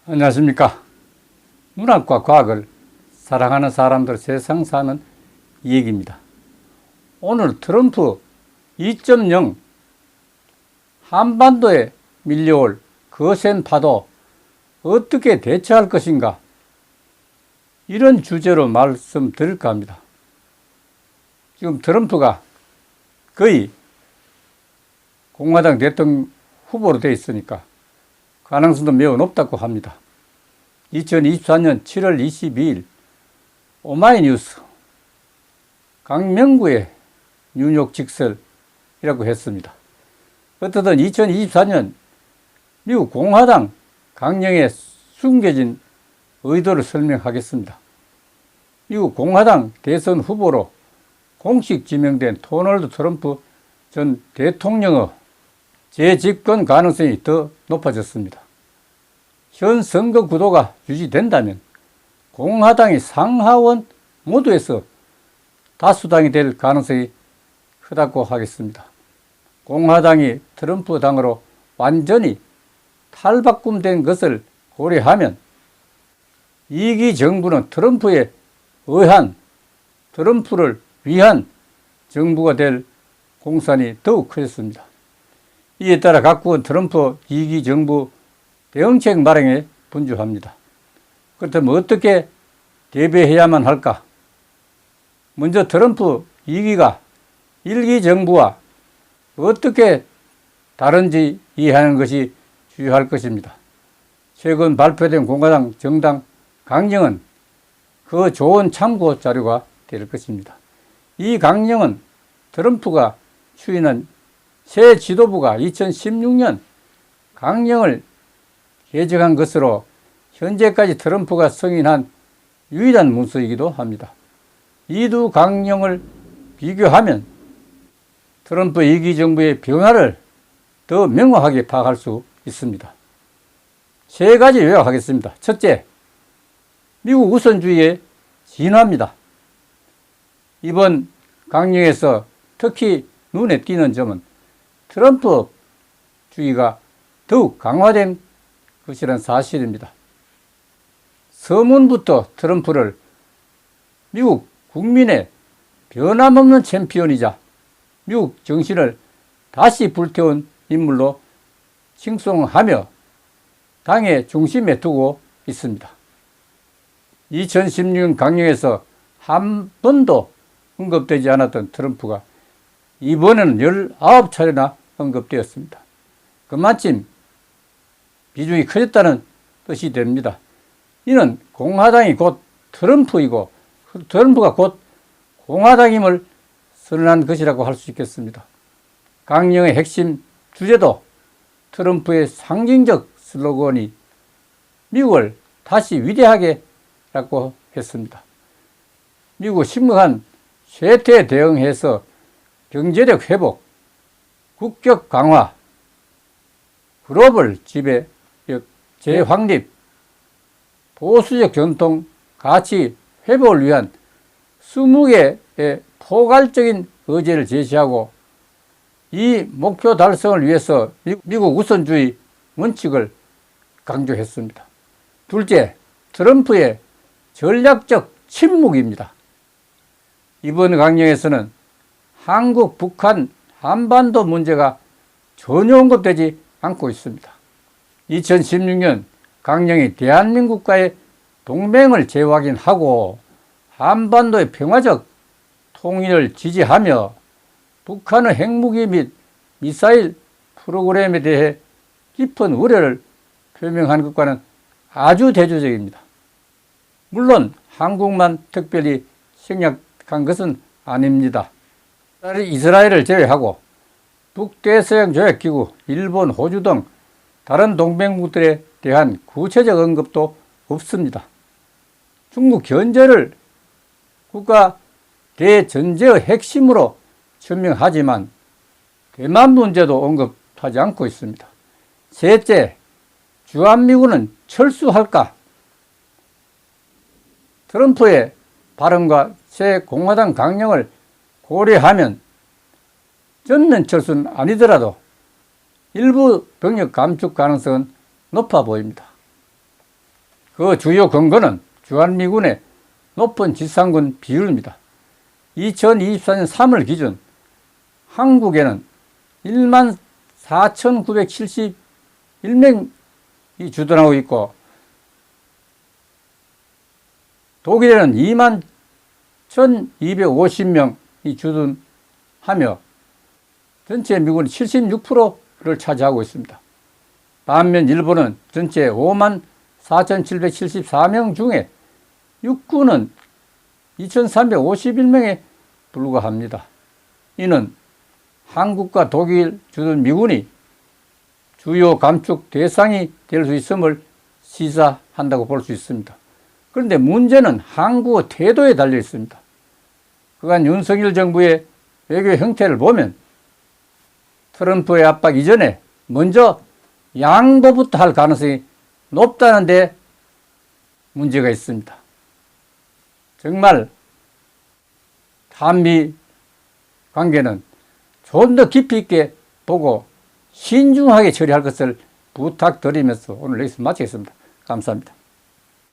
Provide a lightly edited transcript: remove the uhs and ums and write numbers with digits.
안녕하십니까. 문학과 과학을 사랑하는 사람들 세상 사는 이야기입니다. 오늘 트럼프 2.0 한반도에 밀려올 거센 파도 어떻게 대처할 것인가, 이런 주제로 말씀드릴까 합니다. 지금 트럼프가 거의 공화당 대통령 후보로 되어 있으니까 가능성도 매우 높다고 합니다. 2024년 7월 22일 오마이뉴스 강명구의 뉴욕 직설이라고 했습니다. 어떻든 2024년 미국 공화당 강령에 숨겨진 의도를 설명하겠습니다. 미국 공화당 대선 후보로 공식 지명된 도널드 트럼프 전 대통령의 재집권 가능성이 더 높아졌습니다. 현 선거 구도가 유지된다면 공화당이 상하원 모두에서 다수당이 될 가능성이 크다고 하겠습니다. 공화당이 트럼프 당으로 완전히 탈바꿈된 것을 고려하면 2기 정부는 트럼프에 의한, 트럼프를 위한 정부가 될 공산이 더욱 커졌습니다. 이에 따라 각국은 트럼프 2기 정부 대응책 마련에 분주합니다. 그렇다면 어떻게 대비해야만 할까? 먼저 트럼프 2기가 1기 정부와 어떻게 다른지 이해하는 것이 주요할 것입니다. 최근 발표된 공화당 정당 강령은 그 좋은 참고 자료가 될 것입니다. 이 강령은 트럼프가 추인한 새 지도부가 2016년 강령을 개정한 것으로 현재까지 트럼프가 승인한 유일한 문서이기도 합니다. 이 두 강령을 비교하면 트럼프 2기 정부의 변화를 더 명확하게 파악할 수 있습니다. 세 가지 요약하겠습니다. 첫째, 미국 우선주의의 진화입니다. 이번 강령에서 특히 눈에 띄는 점은 트럼프 주의가 더욱 강화된 것이란 사실입니다. 서문부터 트럼프를 미국 국민의 변함없는 챔피언이자 미국 정신을 다시 불태운 인물로 칭송하며 당의 중심에 두고 있습니다. 2016년 강령에서 한 번도 언급되지 않았던 트럼프가 이번에는 19차례나 언급되었습니다. 그만큼 비중이 커졌다는 뜻이 됩니다. 이는 공화당이 곧 트럼프이고 트럼프가 곧 공화당임을 선언한 것이라고 할 수 있겠습니다. 강령의 핵심 주제도 트럼프의 상징적 슬로건이 미국을 다시 위대하게 라고 했습니다. 미국 심각한 쇠퇴에 대응해서 경제력 회복, 국격 강화, 글로벌 지배력 재확립, 보수적 전통 가치 회복을 위한 20개의 포괄적인 의제를 제시하고 이 목표 달성을 위해서 미국 우선주의 원칙을 강조했습니다. 둘째, 트럼프의 전략적 침묵입니다. 이번 강령에서는 한국, 북한, 한반도 문제가 전혀 언급되지 않고 있습니다. 2016년 강령이 대한민국과의 동맹을 재확인하고 한반도의 평화적 통일을 지지하며 북한의 핵무기 및 미사일 프로그램에 대해 깊은 우려를 표명한 것과는 아주 대조적입니다. 물론 한국만 특별히 생략한 것은 아닙니다. 이스라엘을 제외하고 북대서양 조약기구, 일본, 호주 등 다른 동맹국들에 대한 구체적 언급도 없습니다. 중국 견제를 국가 대전제의 핵심으로 천명하지만 대만 문제도 언급 타지 않고 있습니다. 셋째, 주한미군은 철수할까? 트럼프의 발언과 새 공화당 강령을 고려하면 전면 철수는 아니더라도 일부 병력 감축 가능성은 높아 보입니다. 그 주요 근거는 주한미군의 높은 지상군 비율입니다. 2024년 3월 기준 한국에는 14,971명이 주둔하고 있고 독일에는 21,250명이 주둔하며 전체 미군의 76%를 차지하고 있습니다. 반면 일본은 전체 54,774명 중에 육군은 2,351명에 불과합니다. 이는 한국과 독일 주둔 미군이 주요 감축 대상이 될 수 있음을 시사한다고 볼 수 있습니다. 그런데 문제는 한국의 태도에 달려 있습니다. 그간 윤석열 정부의 외교 형태를 보면 트럼프의 압박 이전에 먼저 양보부터 할 가능성이 높다는 데 문제가 있습니다. 정말 한미 관계는 좀 더 깊이 있게 보고 신중하게 처리할 것을 부탁드리면서 오늘 여기서 마치겠습니다. 감사합니다.